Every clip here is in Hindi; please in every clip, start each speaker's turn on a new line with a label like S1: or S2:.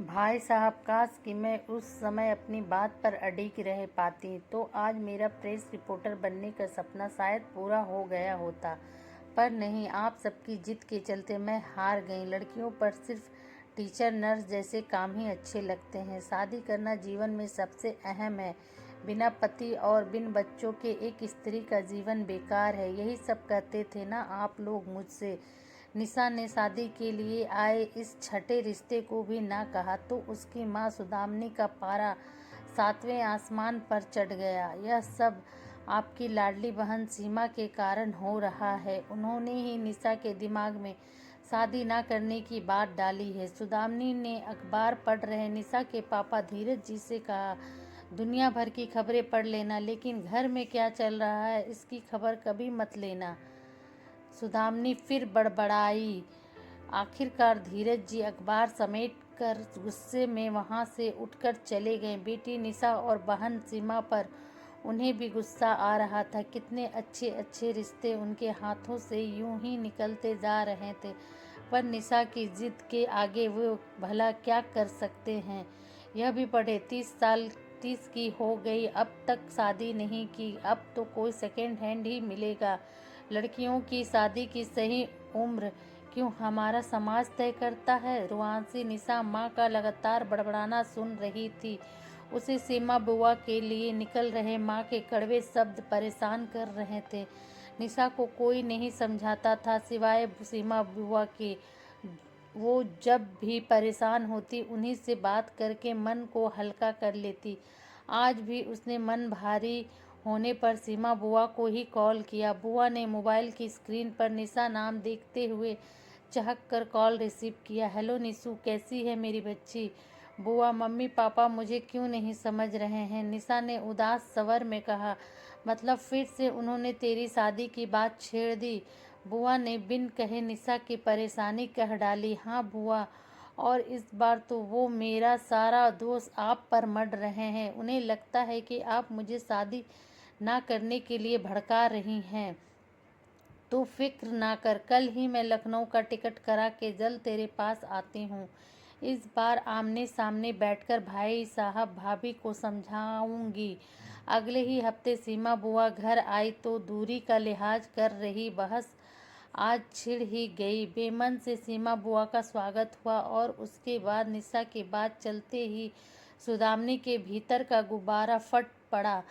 S1: भाई साहब, काश कि मैं उस समय अपनी बात पर अडिग रह पाती तो आज मेरा प्रेस रिपोर्टर बनने का सपना शायद पूरा हो गया होता। पर नहीं, आप सबकी जिद के चलते मैं हार गई। लड़कियों पर सिर्फ टीचर, नर्स जैसे काम ही अच्छे लगते हैं। शादी करना जीवन में सबसे अहम है। बिना पति और बिन बच्चों के एक स्त्री का जीवन बेकार है। यही सब कहते थे ना आप लोग मुझसे। निशा ने शादी के लिए आए इस छठे रिश्ते को भी ना कहा तो उसकी माँ सुदामनी का पारा 7वें आसमान पर चढ़ गया। यह सब आपकी लाडली बहन सीमा के कारण हो रहा है। उन्होंने ही निशा के दिमाग में शादी ना करने की बात डाली है। सुदामनी ने अखबार पढ़ रहे निशा के पापा धीरज जी से कहा, दुनिया भर की खबरें पढ़ लेना, लेकिन घर में क्या चल रहा है इसकी खबर कभी मत लेना। सुदामनी फिर बड़बड़ाई। आखिरकार धीरज जी अखबार समेट कर गुस्से में वहां से उठकर चले गए। बेटी निशा और बहन सीमा पर उन्हें भी गुस्सा आ रहा था। कितने अच्छे अच्छे रिश्ते उनके हाथों से यूं ही निकलते जा रहे थे, पर निशा की जिद के आगे वो भला क्या कर सकते हैं। यह भी पढ़े 30 की हो गई, अब तक शादी नहीं की। अब तो कोई सेकेंड हैंड ही मिलेगा। लड़कियों की शादी की सही उम्र क्यों हमारा समाज तय करता है। रुआंसी निशा माँ का लगातार बड़बड़ाना सुन रही थी। उसे सीमा बुआ के लिए निकल रहे माँ के कड़वे शब्द परेशान कर रहे थे। निशा को कोई नहीं समझाता था सिवाय सीमा बुआ के। वो जब भी परेशान होती उन्हीं से बात करके मन को हल्का कर लेती। आज भी उसने मन भारी होने पर सीमा बुआ को ही कॉल किया। बुआ ने मोबाइल की स्क्रीन पर निशा नाम देखते हुए चहक कर कॉल रिसीव किया। हेलो निशु, कैसी है मेरी बच्ची। बुआ, मम्मी पापा मुझे क्यों नहीं समझ रहे हैं, निशा ने उदास स्वर में कहा। मतलब फिर से उन्होंने तेरी शादी की बात छेड़ दी। बुआ ने बिन कहे निशा की परेशानी कह डाली। हाँ बुआ, और इस बार तो वो मेरा सारा दोष आप पर मढ़ रहे हैं। उन्हें लगता है कि आप मुझे शादी ना करने के लिए भड़का रही हैं। तो फिक्र ना कर, कल ही मैं लखनऊ का टिकट करा के जल्द तेरे पास आती हूँ। इस बार आमने सामने बैठकर भाई साहब भाभी को समझाऊंगी। अगले ही हफ्ते सीमा बुआ घर आई तो दूरी का लिहाज कर रही बहस आज छिड़ ही गई। बेमन से सीमा बुआ का स्वागत हुआ और उसके बाद निशा की बात चलते ही सुदामनी के भीतर का गुब्बारा फट पड़ा।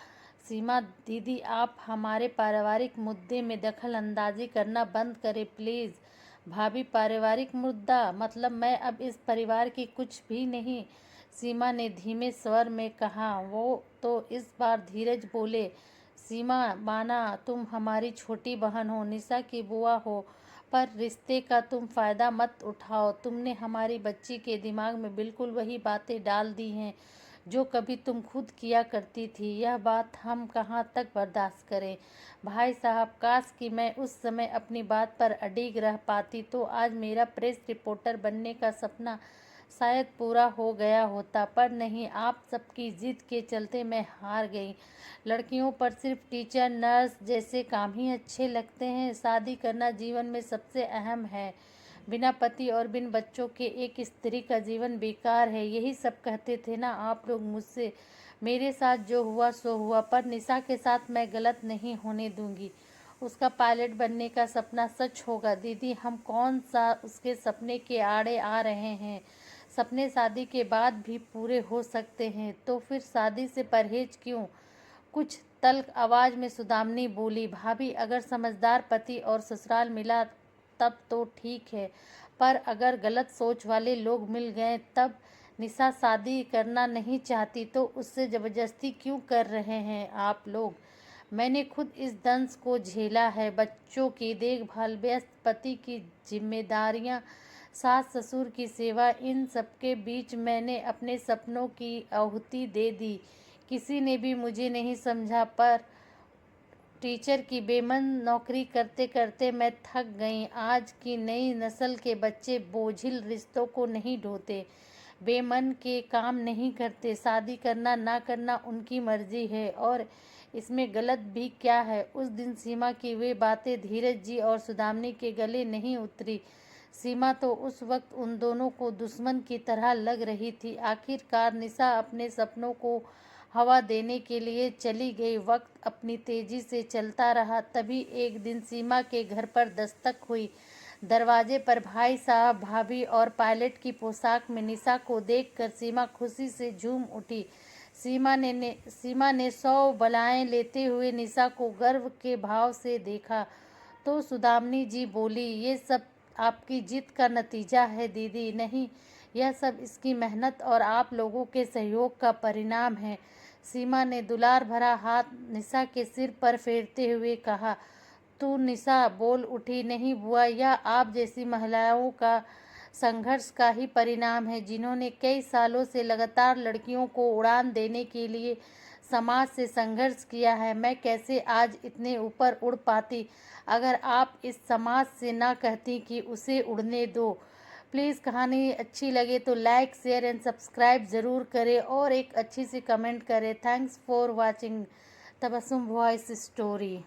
S1: सीमा दीदी, आप हमारे पारिवारिक मुद्दे में दखल अंदाजी करना बंद करें प्लीज़। भाभी, पारिवारिक मुद्दा मतलब मैं अब इस परिवार की कुछ भी नहीं, सीमा ने धीमे स्वर में कहा। वो तो इस बार धीरज बोले। सीमा, माना तुम हमारी छोटी बहन हो, निशा की बुआ हो, पर रिश्ते का तुम फ़ायदा मत उठाओ। तुमने हमारी बच्ची के दिमाग में बिल्कुल वही बातें डाल दी हैं जो कभी तुम खुद किया करती थी। यह बात हम कहाँ तक बर्दाश्त करें। भाई साहब, काश कि मैं उस समय अपनी बात पर अडिग रह पाती तो आज मेरा प्रेस रिपोर्टर बनने का सपना शायद पूरा हो गया होता। पर नहीं, आप सबकी जिद के चलते मैं हार गई। लड़कियों पर सिर्फ टीचर, नर्स जैसे काम ही अच्छे लगते हैं। शादी करना जीवन में सबसे अहम है। बिना पति और बिन बच्चों के एक स्त्री का जीवन बेकार है। यही सब कहते थे ना आप लोग मुझसे। मेरे साथ जो हुआ सो हुआ, पर निशा के साथ मैं गलत नहीं होने दूंगी। उसका पायलट बनने का सपना सच होगा। दीदी, हम कौन सा उसके सपने के आड़े आ रहे हैं। सपने शादी के बाद भी पूरे हो सकते हैं, तो फिर शादी से परहेज क्यों। कुछ तल्ख आवाज में सुदामनी बोली, भाभी, अगर समझदार पति और ससुराल मिला तब तो ठीक है, पर अगर गलत सोच वाले लोग मिल गए तब। निशा शादी करना नहीं चाहती तो उससे ज़बरदस्ती क्यों कर रहे हैं आप लोग। मैंने खुद इस दंश को झेला है। बच्चों की देखभाल, व्यस्त पति की जिम्मेदारियां, सास ससुर की सेवा, इन सबके बीच मैंने अपने सपनों की आहुति दे दी। किसी ने भी मुझे नहीं समझा। पर टीचर की बेमन नौकरी करते करते मैं थक गई। आज की नई नस्ल के बच्चे बोझिल रिश्तों को नहीं ढोते, बेमन के काम नहीं करते। शादी करना ना करना उनकी मर्जी है और इसमें गलत भी क्या है। उस दिन सीमा की वे बातें धीरज जी और सुदामनी के गले नहीं उतरी। सीमा तो उस वक्त उन दोनों को दुश्मन की तरह लग रही थी। आखिरकार निशा अपने सपनों को हवा देने के लिए चली गई। वक्त अपनी तेजी से चलता रहा। तभी एक दिन सीमा के घर पर दस्तक हुई। दरवाजे पर भाई साहब, भाभी और पायलट की पोशाक में निशा को देखकर सीमा खुशी से झूम उठी। सीमा ने 100 बलाएं लेते हुए निशा को गर्व के भाव से देखा तो सुदामनी जी बोली, ये सब आपकी जिद का नतीजा है दीदी। नहीं, यह सब इसकी मेहनत और आप लोगों के सहयोग का परिणाम है। सीमा ने दुलार भरा हाथ निशा के सिर पर फेरते हुए कहा। तू निशा बोल उठी। नहीं बुआ, यह आप जैसी महिलाओं का संघर्ष का ही परिणाम है, जिन्होंने कई सालों से लगातार लड़कियों को उड़ान देने के लिए समाज से संघर्ष किया है। मैं कैसे आज इतने ऊपर उड़ पाती अगर आप इस समाज से ना कहती कि उसे उड़ने दो। प्लीज़ कहानी अच्छी लगे तो लाइक, शेयर एंड सब्सक्राइब ज़रूर करें और एक अच्छी सी कमेंट करें। Thanks for watching Tabassum voice story.